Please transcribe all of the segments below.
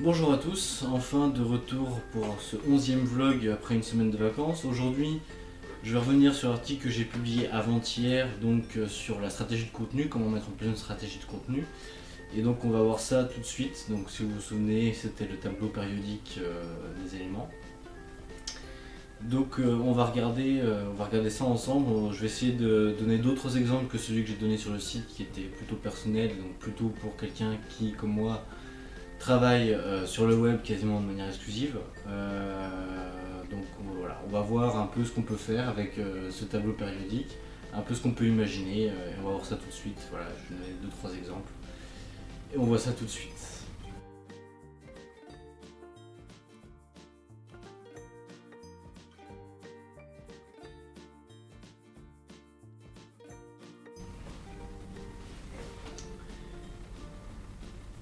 Bonjour à tous, enfin de retour pour ce 11e vlog après une semaine de vacances. Aujourd'hui, je vais revenir sur l'article que j'ai publié avant-hier, donc sur la stratégie de contenu, comment mettre en place une stratégie de contenu. Et donc on va voir ça tout de suite. Donc si vous vous souvenez, c'était le tableau périodique des éléments. Donc on va regarder ça ensemble. Je vais essayer de donner d'autres exemples que celui que j'ai donné sur le site qui était plutôt personnel, donc plutôt pour quelqu'un qui, comme moi, travaille sur le web quasiment de manière exclusive. Donc voilà, on va voir un peu ce qu'on peut faire avec ce tableau périodique, un peu ce qu'on peut imaginer, et on va voir ça tout de suite. Voilà, je vais donner 2-3 exemples. Et on voit ça tout de suite.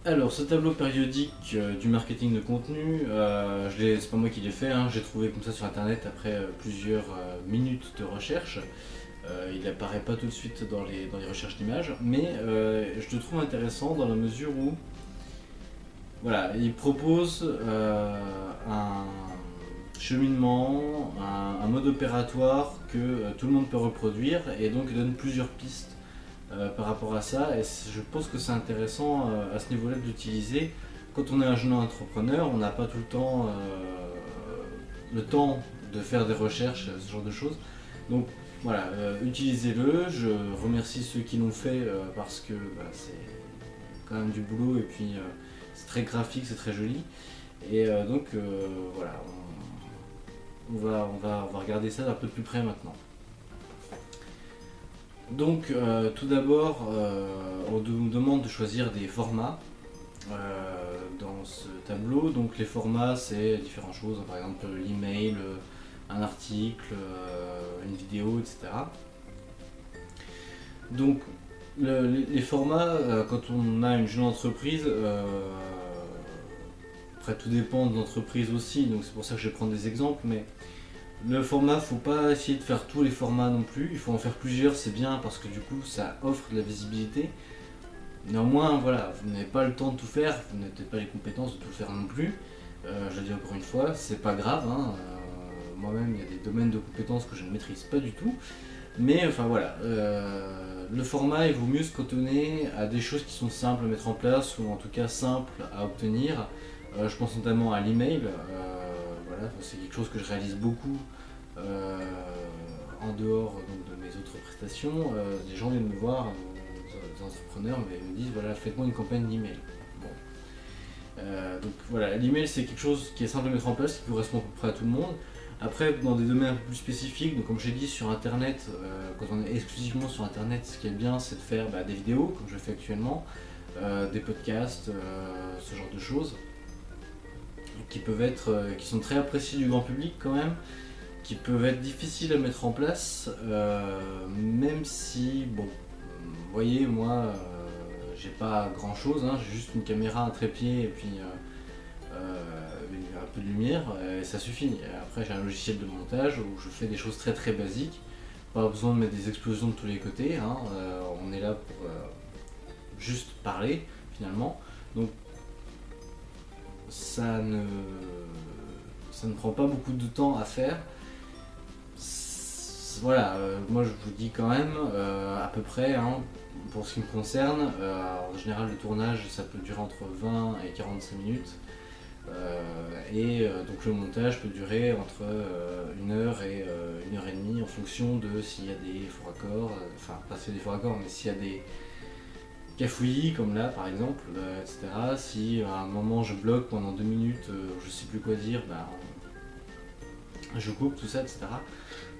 Alors, ce tableau périodique du marketing de contenu, c'est pas moi qui l'ai fait, hein, j'ai trouvé comme ça sur internet après plusieurs minutes de recherche. Il apparaît pas tout de suite dans les recherches d'images, mais je le trouve intéressant dans la mesure où voilà, il propose un cheminement, un mode opératoire que tout le monde peut reproduire et donc il donne plusieurs pistes par rapport à ça. Et je pense que c'est intéressant à ce niveau-là de l'utiliser. Quand on est un jeune entrepreneur, on n'a pas tout le temps de faire des recherches, ce genre de choses. Donc voilà, utilisez-le. Je remercie ceux qui l'ont fait parce que c'est quand même du boulot et puis c'est très graphique, c'est très joli. Et donc voilà, on va regarder ça d'un peu de plus près maintenant. Donc tout d'abord, on nous demande de choisir des formats dans ce tableau. Donc les formats, c'est différentes choses, par exemple l'email, un article, une vidéo, etc. Donc les formats, quand on a une jeune entreprise, après tout dépend de l'entreprise aussi, donc c'est pour ça que je vais prendre des exemples, mais le format, faut pas essayer de faire tous les formats non plus, il faut en faire plusieurs, c'est bien parce que du coup ça offre de la visibilité. Néanmoins, voilà, vous n'avez pas le temps de tout faire, vous n'avez peut-être pas les compétences de tout faire non plus. Je le dis encore une fois, c'est pas grave, hein. Moi-même il y a des domaines de compétences que je ne maîtrise pas du tout. Mais enfin voilà, le format il vaut mieux se cantonner à des choses qui sont simples à mettre en place ou en tout cas simples à obtenir. Je pense notamment à l'email, voilà, c'est quelque chose que je réalise beaucoup en dehors donc, de mes autres prestations. Des gens viennent me voir, des entrepreneurs me disent voilà, faites-moi une campagne d'email. Bon. Donc voilà, l'email c'est quelque chose qui est simple à mettre en place, qui correspond à peu près à tout le monde. Après, dans des domaines un peu plus spécifiques, donc comme j'ai dit sur internet, quand on est exclusivement sur internet, ce qui est bien c'est de faire des vidéos, comme je fais actuellement, des podcasts, ce genre de choses, qui peuvent être, qui sont très appréciés du grand public quand même, qui peuvent être difficiles à mettre en place, même si, bon, vous voyez, moi, j'ai pas grand chose, hein, j'ai juste une caméra, un trépied et puis un peu de lumière, et ça suffit. Après, j'ai un logiciel de montage où je fais des choses très très basiques, pas besoin de mettre des explosions de tous les côtés, hein, on est là pour juste parler finalement. Donc ça ne prend pas beaucoup de temps à faire. Voilà, moi je vous dis quand même à peu près, hein, pour ce qui me concerne, en général le tournage ça peut durer entre 20 et 45 minutes. Donc le montage peut durer entre 1 heure et 1 heure et demie en fonction de s'il y a des faux raccords, enfin pas s'il y a des faux raccords mais s'il y a des cafouillis comme là par exemple, etc. Si à un moment je bloque pendant 2 minutes, je sais plus quoi dire, je coupe tout ça, etc.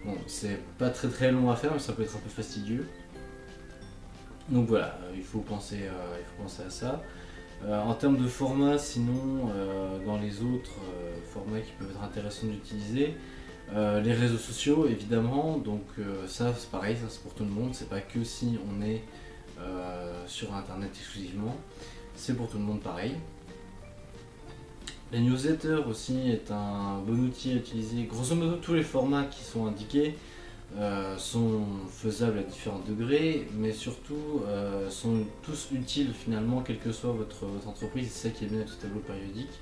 Bon, c'est pas très très long à faire mais ça peut être un peu fastidieux. Donc voilà, il faut penser à ça. En termes de format, sinon, dans les autres formats qui peuvent être intéressants d'utiliser, les réseaux sociaux évidemment, donc ça c'est pareil, ça c'est pour tout le monde, c'est pas que si on est sur internet exclusivement, c'est pour tout le monde pareil. Les newsletters aussi est un bon outil à utiliser, grosso modo tous les formats qui sont indiqués, sont faisables à différents degrés, mais surtout sont tous utiles finalement, quelle que soit votre entreprise. C'est ça qui est bien avec ce tableau périodique.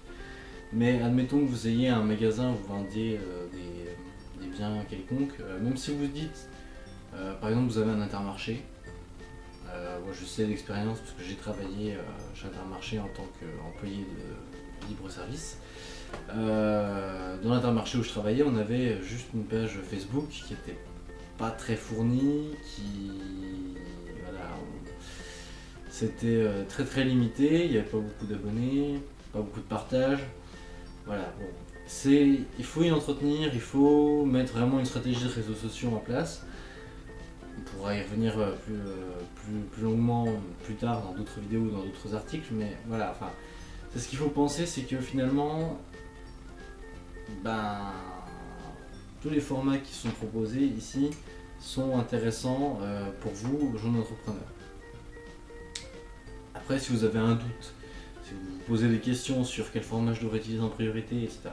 Mais admettons que vous ayez un magasin où vous vendiez des biens quelconques, même si vous dites, par exemple, vous avez un Intermarché. Moi je sais d'expérience parce que j'ai travaillé chez Intermarché en tant qu'employé de libre service. Dans l'Intermarché où je travaillais, on avait juste une page Facebook qui était pas très fournie, voilà, c'était très très limité, il n'y avait pas beaucoup d'abonnés, pas beaucoup de partage. Voilà, bon. Il faut y entretenir, il faut mettre vraiment une stratégie de réseaux sociaux en place. On pourra y revenir plus longuement plus tard dans d'autres vidéos ou dans d'autres articles, mais voilà, enfin, c'est ce qu'il faut penser, c'est que finalement, ben, tous les formats qui sont proposés ici sont intéressants pour vous, jeunes entrepreneurs. Après, si vous avez un doute, si vous vous posez des questions sur quel format je devrais utiliser en priorité, etc.,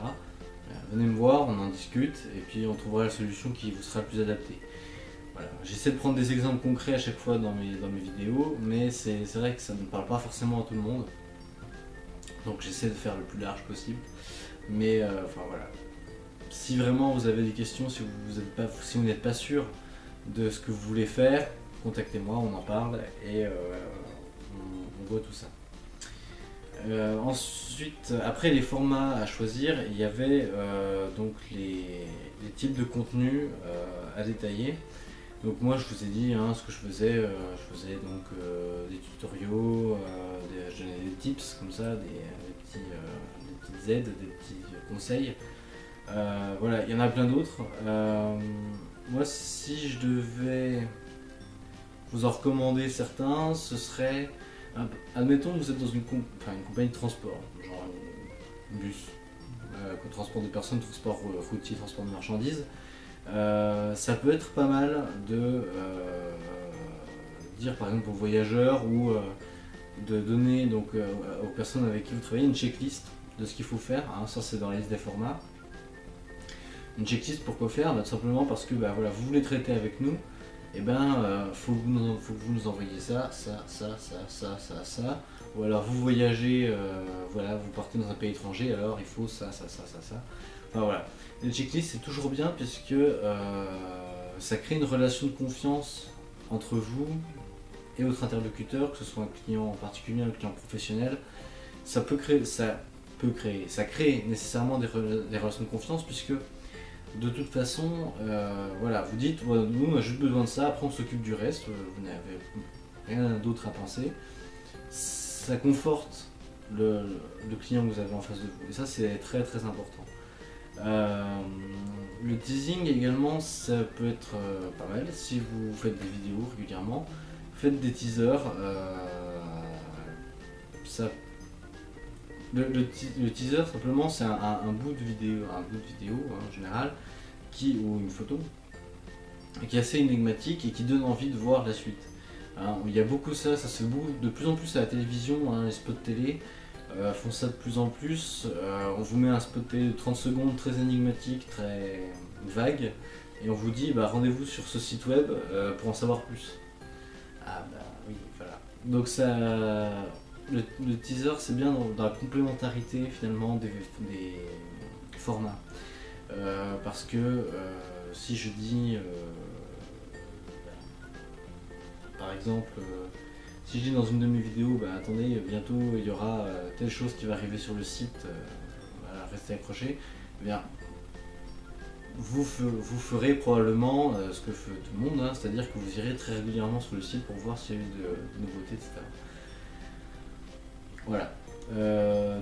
venez me voir, on en discute, et puis on trouvera la solution qui vous sera le plus adaptée. Voilà. J'essaie de prendre des exemples concrets à chaque fois dans mes vidéos, mais c'est vrai que ça ne parle pas forcément à tout le monde. Donc j'essaie de faire le plus large possible. Mais enfin voilà. Si vraiment vous avez des questions, si vous n'êtes pas sûr de ce que vous voulez faire, contactez-moi, on en parle et on voit tout ça. Ensuite, après les formats à choisir, il y avait donc les types de contenus à détailler. Donc moi je vous ai dit ce que je faisais donc des tutoriaux, je donnais des tips comme ça, des petites aides, des petits conseils. Voilà, il y en a plein d'autres. Moi si je devais vous en recommander certains, ce serait, admettons que vous êtes dans une compagnie de transport, genre un bus, transport de personnes, transport routier, transport de marchandises. Ça peut être pas mal de dire par exemple aux voyageurs ou de donner donc, aux personnes avec qui vous travaillez une checklist de ce qu'il faut faire, ça c'est dans la liste des formats. Une checklist pour quoi faire, tout simplement parce que voilà, vous voulez traiter avec nous, et faut que vous nous envoyiez ça, ou alors vous voyagez, voilà, vous partez dans un pays étranger, alors il faut ça. Enfin voilà, les checklists c'est toujours bien puisque ça crée une relation de confiance entre vous et votre interlocuteur, que ce soit un client en particulier, un client professionnel. Ça crée nécessairement des relations de confiance puisque de toute façon, voilà, vous dites, nous on a juste besoin de ça, après on s'occupe du reste, vous n'avez rien d'autre à penser. Ça conforte le client que vous avez en face de vous, et ça c'est très très important. Le teasing également, ça peut être pas mal si vous faites des vidéos régulièrement. Faites des teasers. Le teaser simplement c'est un bout de vidéo, en général, ou une photo, qui est assez énigmatique et qui donne envie de voir la suite. Il y a beaucoup ça se fait de plus en plus à la télévision, les spots de télé font ça de plus en plus. On vous met un spot télé de 30 secondes très énigmatique, très vague, et on vous dit rendez-vous sur ce site web pour en savoir plus. Oui, voilà. Donc ça, le teaser c'est bien dans la complémentarité finalement des formats. Parce que si je dis par exemple si je dis dans une de mes vidéos attendez bientôt il y aura telle chose qui va arriver sur le site, voilà, restez accrochés, vous ferez probablement ce que fait tout le monde, c'est-à-dire que vous irez très régulièrement sur le site pour voir s'il y a eu de nouveautés, etc. Voilà.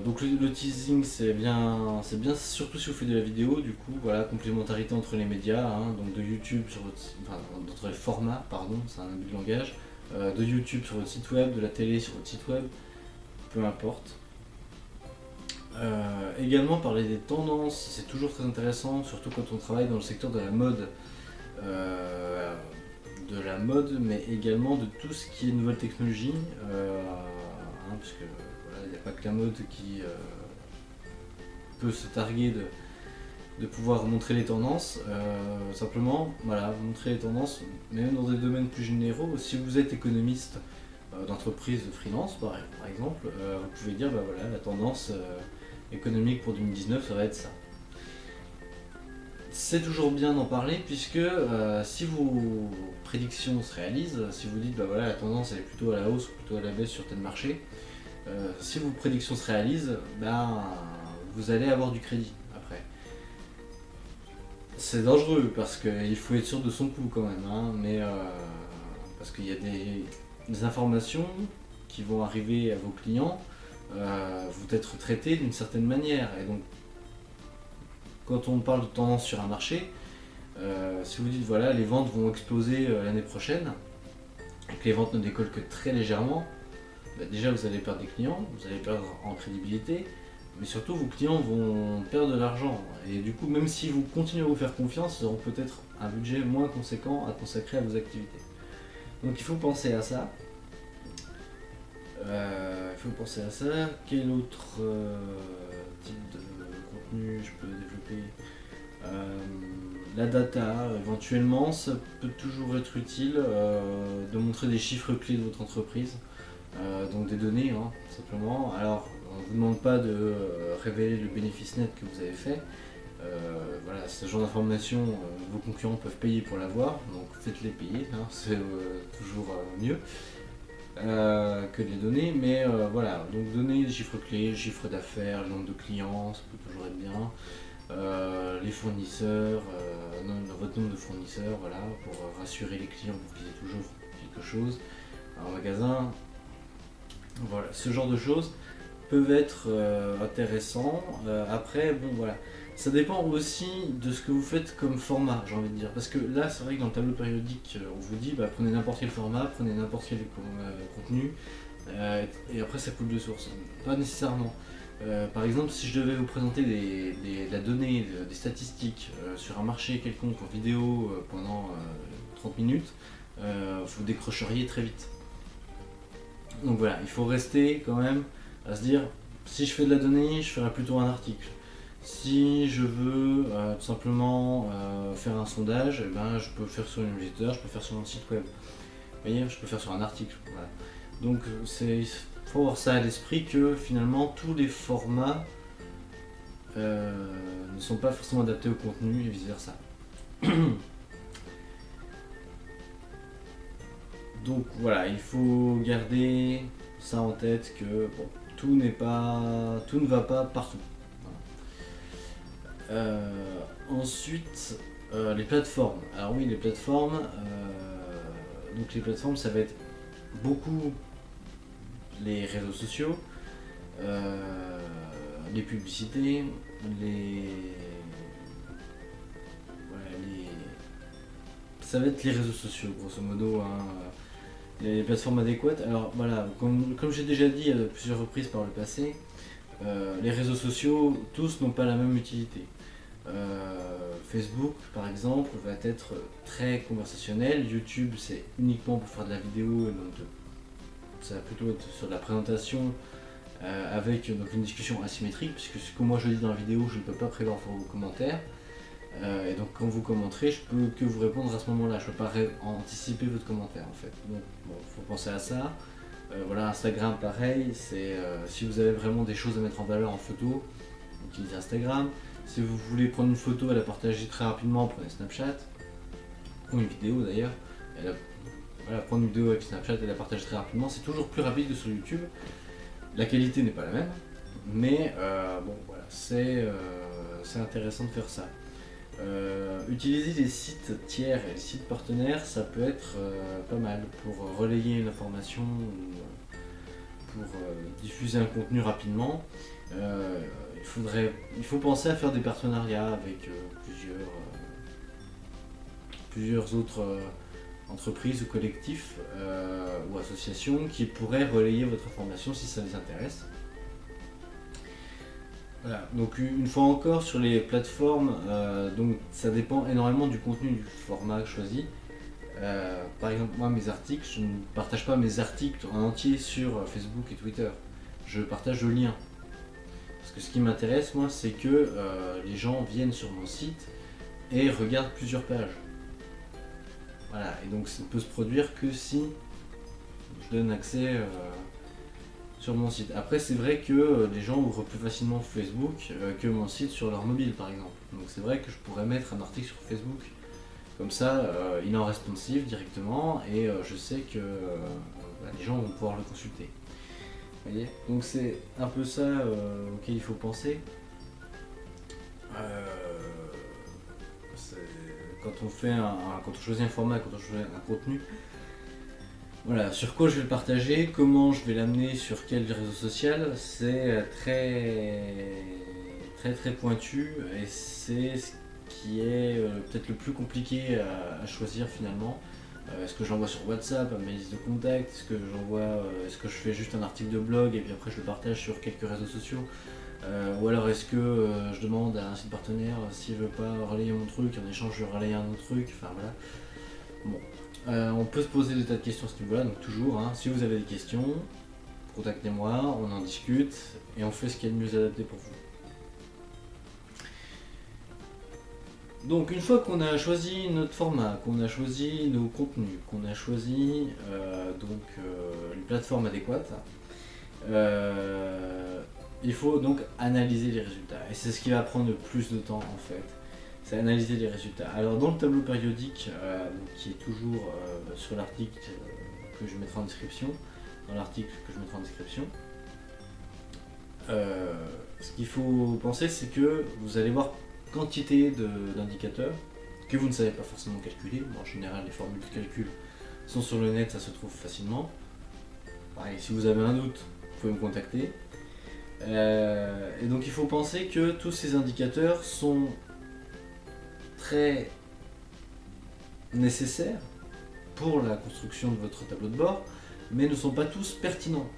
Donc le teasing c'est bien surtout si vous faites de la vidéo, du coup voilà, complémentarité entre les médias, donc de YouTube entre les formats, pardon, c'est un abus de langage, de YouTube sur votre site web, de la télé sur votre site web, peu importe. Également parler des tendances, c'est toujours très intéressant, surtout quand on travaille dans le secteur de la mode. Mais également de tout ce qui est nouvelle technologie, puisque il n'y a pas que la mode qui peut se targuer de pouvoir montrer les tendances. Simplement, voilà, montrer les tendances, même dans des domaines plus généraux. Si vous êtes économiste d'entreprise de freelance, par exemple, vous pouvez dire, bah voilà, la tendance économique pour 2019, ça va être ça. C'est toujours bien d'en parler puisque si vos prédictions se réalisent, si vous dites bah voilà la tendance elle est plutôt à la hausse ou plutôt à la baisse sur tel marché, si vos prédictions se réalisent, ben vous allez avoir du crédit après. C'est dangereux parce qu'il faut être sûr de son coup quand même, hein, mais parce qu'il y a des informations qui vont arriver à vos clients vont être traitées d'une certaine manière et donc quand on parle de tendance sur un marché, si vous dites voilà les ventes vont exploser l'année prochaine et que les ventes ne décollent que très légèrement, bah déjà vous allez perdre des clients, vous allez perdre en crédibilité, mais surtout vos clients vont perdre de l'argent. Et du coup, même si vous continuez à vous faire confiance, ils auront peut-être un budget moins conséquent à consacrer à vos activités. Donc il faut penser à ça. Quel autre type de contenu je peux développer? La data, éventuellement, ça peut toujours être utile de montrer des chiffres clés de votre entreprise, donc des données, hein, simplement. Alors, on ne vous demande pas de révéler le bénéfice net que vous avez fait. Voilà, ce genre d'informations, vos concurrents peuvent payer pour l'avoir, donc faites-les payer, hein, c'est toujours mieux que de les donner. Mais voilà, donc donner des chiffres clés, chiffre d'affaires, le nombre de clients, ça peut toujours être bien. Les fournisseurs, votre nombre de fournisseurs, voilà, pour rassurer les clients pour qu'ils aient toujours quelque chose. En magasin, voilà, ce genre de choses peuvent être intéressants. Après, bon voilà, ça dépend aussi de ce que vous faites comme format, j'ai envie de dire. Parce que là, c'est vrai que dans le tableau périodique, on vous dit bah, prenez n'importe quel format, prenez n'importe quel contenu, et après ça coule de source. Pas nécessairement. Par exemple, si je devais vous présenter de la donnée, des statistiques sur un marché quelconque en vidéo pendant 30 minutes, vous décrocheriez très vite. Donc voilà, il faut rester quand même à se dire, si je fais de la donnée, je ferai plutôt un article. Si je veux tout simplement faire un sondage, eh ben, je peux le faire sur une newsletter, je peux le faire sur mon site web. Vous voyez, je peux le faire sur un article. Voilà. Donc il faut avoir ça à l'esprit que finalement tous les formats ne sont pas forcément adaptés au contenu et vice versa. Donc voilà, il faut garder ça en tête que bon, tout ne va pas partout. Voilà. Ensuite, les plateformes. Alors oui, les plateformes. Donc les plateformes, ça va être beaucoup les réseaux sociaux, les publicités, ça va être les réseaux sociaux, grosso modo, hein, les plateformes adéquates. Alors voilà, comme j'ai déjà dit à plusieurs reprises par le passé, les réseaux sociaux, tous n'ont pas la même utilité. Facebook par exemple va être très conversationnel, YouTube c'est uniquement pour faire de la vidéo et donc ça va plutôt être sur de la présentation avec donc une discussion asymétrique puisque ce que moi je dis dans la vidéo je ne peux pas prévoir vos commentaires et donc quand vous commenterez je peux que vous répondre à ce moment là, je ne peux pas anticiper votre commentaire en fait. Donc bon, faut penser à ça. Voilà, Instagram pareil, c'est si vous avez vraiment des choses à mettre en valeur en photo, utilisez Instagram. Si vous voulez prendre une photo et la partager très rapidement, prenez Snapchat, ou une vidéo d'ailleurs. Voilà, prendre une vidéo avec Snapchat et la partager très rapidement, c'est toujours plus rapide que sur YouTube. La qualité n'est pas la même, mais bon voilà, c'est intéressant de faire ça. Utiliser les sites tiers et les sites partenaires, ça peut être pas mal pour relayer une information ou pour diffuser un contenu rapidement. Il faut penser à faire des partenariats avec plusieurs autres entreprises ou collectifs ou associations qui pourraient relayer votre information si ça les intéresse. Voilà, donc une fois encore sur les plateformes, donc ça dépend énormément du contenu, du format choisi. Par exemple, moi mes articles, je ne partage pas mes articles en entier sur Facebook et Twitter. Je partage le lien. Parce que ce qui m'intéresse, moi, c'est que les gens viennent sur mon site et regardent plusieurs pages. Voilà, et donc ça ne peut se produire que si je donne accès sur mon site. Après, c'est vrai que les gens ouvrent plus facilement Facebook que mon site sur leur mobile, par exemple. Donc c'est vrai que je pourrais mettre un article sur Facebook. Comme ça, il est en responsive directement et je sais que les gens vont pouvoir le consulter. Vous voyez, donc c'est un peu ça auquel il faut penser. Quand on choisit un format, quand on choisit un contenu, voilà, sur quoi je vais le partager, comment je vais l'amener, sur quel réseau social, c'est très pointu et c'est ce qui est peut-être le plus compliqué à choisir finalement. Est-ce que j'envoie sur WhatsApp à mes listes de contacts? Est-ce que je fais juste un article de blog et puis après je le partage sur quelques réseaux sociaux? Ou alors est-ce que je demande à un site partenaire s'il veut pas relayer mon truc, en échange je relaye un autre truc, enfin voilà. Bon. On peut se poser des tas de questions à ce niveau-là, donc toujours, si vous avez des questions, contactez-moi, on en discute et on fait ce qui est le mieux adapté pour vous. Donc une fois qu'on a choisi notre format, qu'on a choisi nos contenus, qu'on a choisi les plateformes adéquates, il faut donc analyser les résultats. Et c'est ce qui va prendre le plus de temps en fait. C'est analyser les résultats. Alors dans le tableau périodique, qui est toujours sur l'article que je mettrai en description, ce qu'il faut penser, c'est que vous allez voir quantité d'indicateurs que vous ne savez pas forcément calculer. Bon, en général, les formules de calcul sont sur le net, ça se trouve facilement. Pareil, si vous avez un doute, vous pouvez me contacter. Et donc il faut penser que tous ces indicateurs sont très nécessaires pour la construction de votre tableau de bord, mais ne sont pas tous pertinents.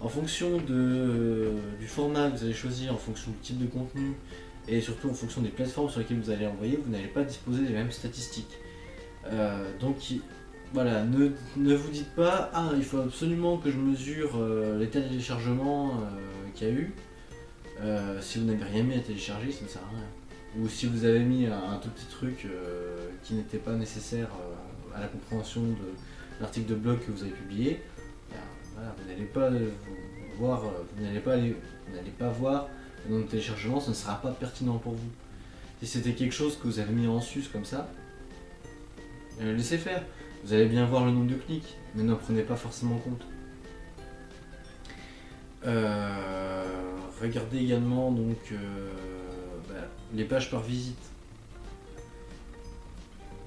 En fonction du format que vous allez choisir, en fonction du type de contenu, et surtout en fonction des plateformes sur lesquelles vous allez envoyer, vous n'allez pas disposer des mêmes statistiques. Donc voilà, ne vous dites pas « Ah, il faut absolument que je mesure les téléchargements qu'il y a eu ». Si vous n'avez rien mis à télécharger, ça ne sert à rien. Ou si vous avez mis un tout petit truc qui n'était pas nécessaire à la compréhension de l'article de blog que vous avez publié, voilà, vous n'allez pas voir le nombre de téléchargements, ça ne sera pas pertinent pour vous. Si c'était quelque chose que vous avez mis en sus comme ça, laissez faire. Vous allez bien voir le nombre de clics, mais n'en prenez pas forcément compte. Regardez également donc les pages par visite.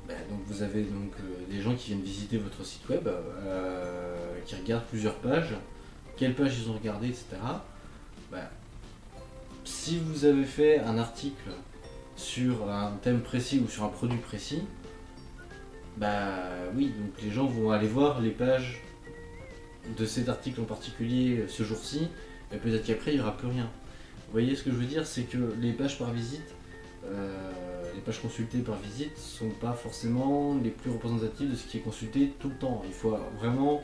Donc vous avez donc des gens qui viennent visiter votre site web, qui regardent plusieurs pages, quelles pages ils ont regardé, etc. Si vous avez fait un article sur un thème précis ou sur un produit précis, oui, donc les gens vont aller voir les pages de cet article en particulier ce jour-ci, et peut-être qu'après il n'y aura plus rien. Vous voyez ce que je veux dire, c'est que les pages par visite, les pages consultées par visite sont pas forcément les plus représentatives de ce qui est consulté tout le temps. Il faut vraiment,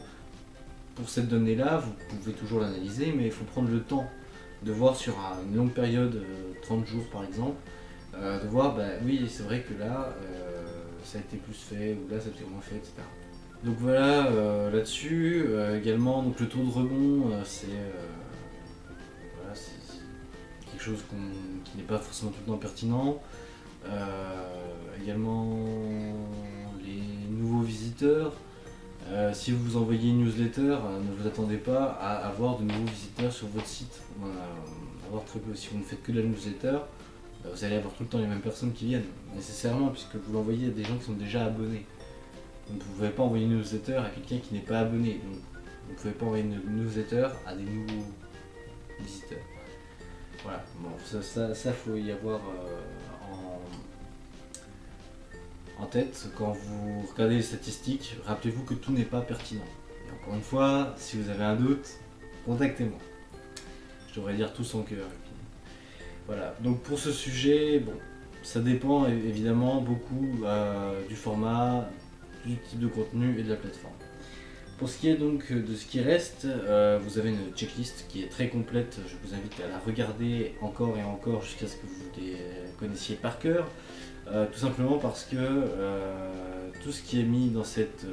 pour cette donnée-là, vous pouvez toujours l'analyser, mais il faut prendre le temps de voir sur une longue période, 30 jours par exemple, de voir, oui c'est vrai que là, ça a été plus fait, ou là ça a été moins fait, etc. Donc voilà, là-dessus, également donc le taux de rebond, c'est quelque chose qui n'est pas forcément tout le temps pertinent. Également les nouveaux visiteurs. Si vous envoyez une newsletter, ne vous attendez pas à avoir de nouveaux visiteurs sur votre site. Avoir très peu. Si vous ne faites que de la newsletter, vous allez avoir tout le temps les mêmes personnes qui viennent, nécessairement, puisque vous l'envoyez à des gens qui sont déjà abonnés. Donc vous ne pouvez pas envoyer une newsletter à quelqu'un qui n'est pas abonné. Donc vous ne pouvez pas envoyer une newsletter à des nouveaux visiteurs. Voilà, bon, ça faut y avoir en tête quand vous regardez les statistiques. Rappelez-vous que tout n'est pas pertinent. Et encore une fois, si vous avez un doute, contactez-moi. Je devrais dire tout sans cœur. Voilà, donc pour ce sujet, bon, ça dépend évidemment beaucoup du format, du type de contenu et de la plateforme. Pour ce qui est donc de ce qui reste, vous avez une checklist qui est très complète. Je vous invite à la regarder encore et encore jusqu'à ce que vous les connaissiez par cœur. Tout simplement parce que tout ce qui est mis dans cette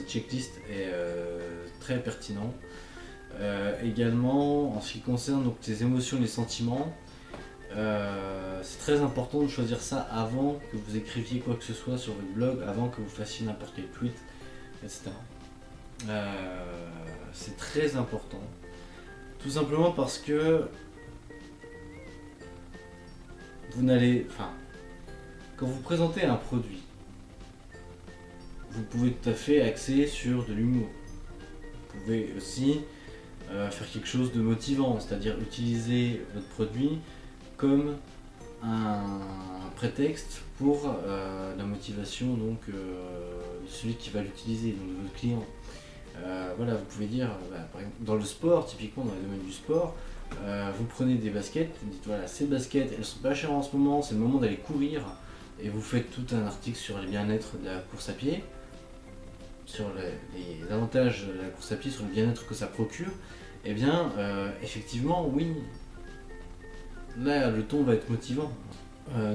checklist est très pertinent. Également, en ce qui concerne donc les émotions et les sentiments, c'est très important de choisir ça avant que vous écriviez quoi que ce soit sur votre blog, avant que vous fassiez n'importe quel tweet, etc. C'est très important. Tout simplement parce que quand vous présentez un produit, vous pouvez tout à fait axer sur de l'humour. Vous pouvez aussi faire quelque chose de motivant, c'est-à-dire utiliser votre produit comme un prétexte pour la motivation donc, de celui qui va l'utiliser, donc de votre client. Voilà, vous pouvez dire, par exemple, dans le sport, typiquement dans le domaine du sport, vous prenez des baskets, vous dites voilà, ces baskets elles sont pas chères en ce moment, c'est le moment d'aller courir, et vous faites tout un article sur le bien-être de la course à pied, sur les avantages de la course à pied, sur le bien-être que ça procure. Et bien, effectivement, oui, là le ton va être motivant.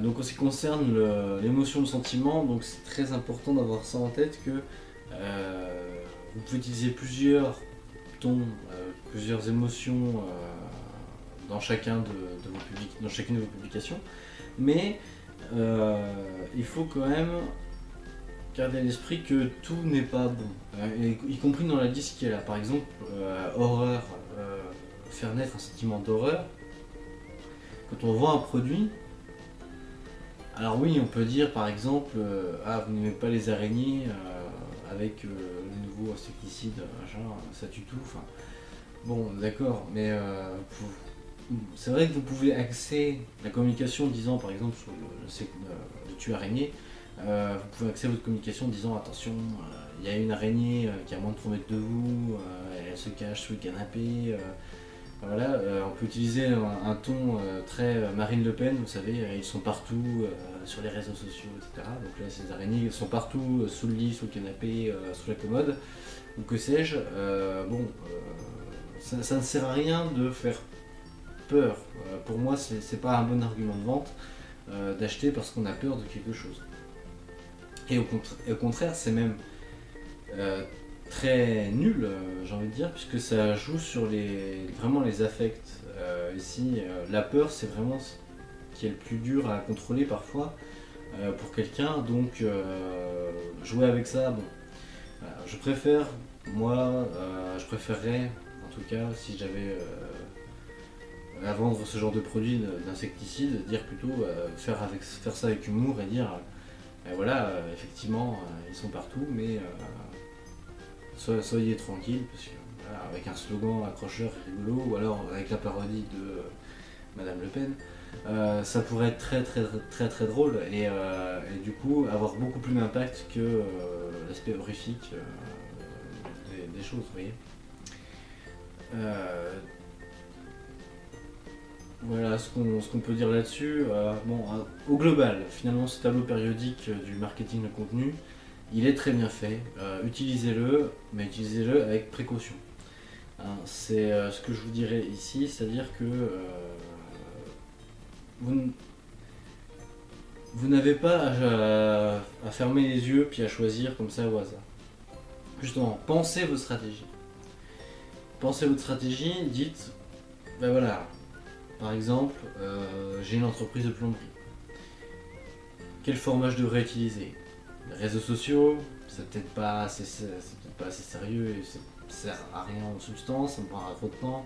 Donc en ce qui concerne l'émotion, le sentiment, donc c'est très important d'avoir ça en tête que vous pouvez utiliser plusieurs tons, plusieurs émotions dans chacune de vos publications, mais il faut quand même garder à l'esprit que tout n'est pas bon, y compris dans la liste qui est là. Par exemple, horreur, faire naître un sentiment d'horreur. Quand on vend un produit, alors oui, on peut dire par exemple, vous n'aimez pas les araignées avec le nouveau insecticide, machin, ça tue tout. Enfin, bon, d'accord, mais c'est vrai que vous pouvez axer la communication en disant, par exemple, sur le tue-araignée, vous pouvez axer votre communication en disant attention, il y a une araignée qui a moins de 3 mètres de vous, elle se cache sous le canapé. Voilà, on peut utiliser un ton très Marine Le Pen, vous savez, ils sont partout sur les réseaux sociaux, etc. Donc là, ces araignées sont partout, sous le lit, sous le canapé, sous la commode, ou que sais-je. Ça ne sert à rien de faire peur. Pour moi, c'est pas un bon argument de vente d'acheter parce qu'on a peur de quelque chose. Et au contraire, c'est même très nul, j'ai envie de dire, puisque ça joue sur vraiment les affects. Ici, la peur, c'est vraiment ce qui est le plus dur à contrôler parfois pour quelqu'un, donc jouer avec ça, bon. Je préférerais, en tout cas, si j'avais à vendre ce genre de produit d'insecticide, dire plutôt faire ça avec humour et dire voilà, effectivement, ils sont partout, mais soyez tranquille, parce que voilà, avec un slogan accrocheur et rigolo, ou alors avec la parodie de Madame Le Pen, ça pourrait être très très très très drôle et du coup avoir beaucoup plus d'impact que l'aspect horrifique des choses, vous voyez. Voilà ce qu'on peut dire là-dessus. Au global, finalement, ce tableau périodique du marketing de contenu, il est très bien fait. Utilisez-le, mais utilisez-le avec précaution. Hein, c'est ce que je vous dirais ici, c'est-à-dire que vous n'avez pas à fermer les yeux puis à choisir comme ça au hasard. Justement, pensez votre stratégie. Pensez votre stratégie, dites, ben voilà, par exemple, j'ai une entreprise de plomberie. Quel format je devrais utiliser? Les réseaux sociaux, c'est peut-être pas assez sérieux et ça sert à rien en substance, ça me prendra trop de temps.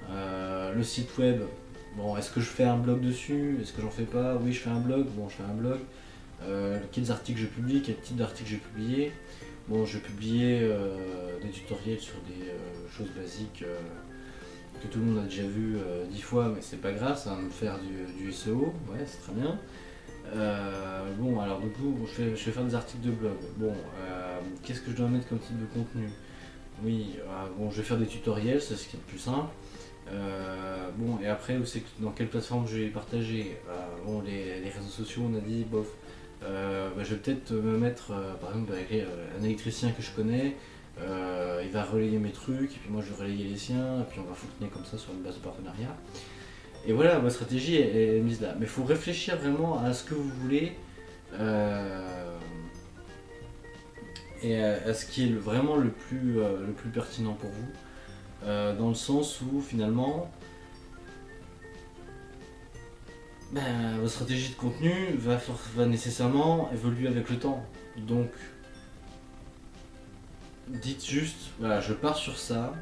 Le site web, bon, est-ce que je fais un blog dessus? Est-ce que j'en fais pas? Oui, je fais un blog, bon, je fais un blog. Quels articles je publie? Quel type d'articles j'ai publié? Bon, je vais publier des tutoriels sur des choses basiques que tout le monde a déjà vu 10 fois, mais c'est pas grave, ça va me faire du SEO, ouais, c'est très bien. Bon, alors du coup, je vais faire des articles de blog. Bon, qu'est-ce que je dois mettre comme type de contenu? Oui, bon, je vais faire des tutoriels, c'est ce qui est le plus simple. Bon, et après, dans quelle plateforme je vais les partager? Bon, les réseaux sociaux, on a dit, bof. Je vais peut-être me mettre, par exemple, avec un électricien que je connais, il va relayer mes trucs, et puis moi je vais relayer les siens, et puis on va fonctionner comme ça sur une base de partenariat. Et voilà, ma stratégie est mise là. Mais il faut réfléchir vraiment à ce que vous voulez, euh, et à ce qui est vraiment le plus pertinent pour vous. Dans le sens où finalement, votre stratégie de contenu va nécessairement évoluer avec le temps. Donc, dites juste, voilà, je pars sur ça.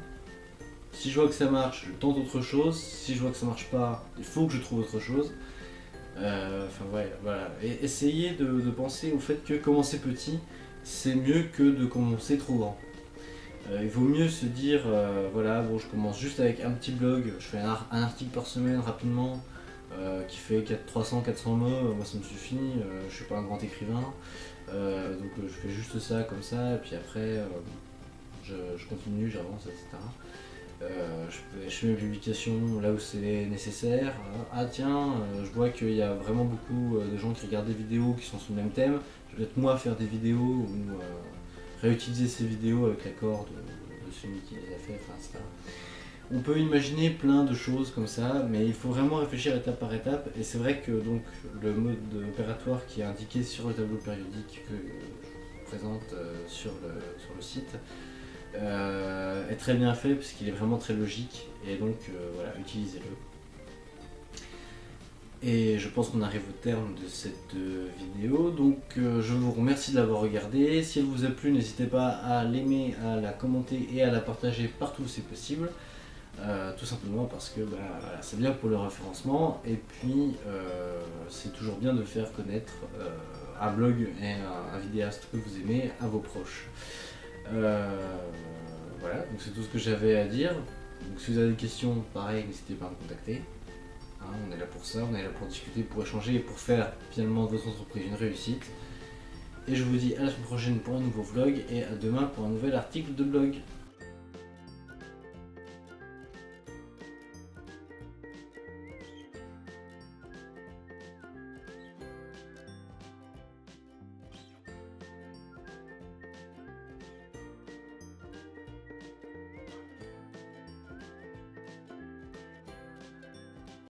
Si je vois que ça marche, je tente autre chose. Si je vois que ça marche pas, il faut que je trouve autre chose. Ouais, voilà. Et essayez de penser au fait que commencer petit, c'est mieux que de commencer trop grand. Il vaut mieux se dire, voilà, bon, je commence juste avec un petit blog, je fais un article par semaine rapidement, qui fait 300-400 mots, moi ça me suffit, je suis pas un grand écrivain, donc je fais juste ça comme ça, et puis après je continue, j'avance, etc. Je fais mes publications là où c'est nécessaire. Ah tiens, je vois qu'il y a vraiment beaucoup de gens qui regardent des vidéos qui sont sur le même thème, je vais peut-être moi faire des vidéos ou réutiliser ces vidéos avec l'accord de celui qui les a fait, enfin, etc. On peut imaginer plein de choses comme ça, mais il faut vraiment réfléchir étape par étape. Et c'est vrai que donc le mode opératoire qui est indiqué sur le tableau périodique que je présente sur le site est très bien fait puisqu'il est vraiment très logique. Et donc voilà, utilisez-le. Et je pense qu'on arrive au terme de cette vidéo, donc je vous remercie de l'avoir regardé. Si elle vous a plu, n'hésitez pas à l'aimer, à la commenter et à la partager partout où c'est possible. Tout simplement parce que voilà, c'est bien pour le référencement, et puis c'est toujours bien de faire connaître un blog et un vidéaste que vous aimez à vos proches. Voilà, donc c'est tout ce que j'avais à dire. Donc si vous avez des questions, pareil, n'hésitez pas à me contacter. On est là pour ça, on est là pour discuter, pour échanger et pour faire finalement de votre entreprise une réussite. Et je vous dis à la semaine prochaine pour un nouveau vlog et à demain pour un nouvel article de blog.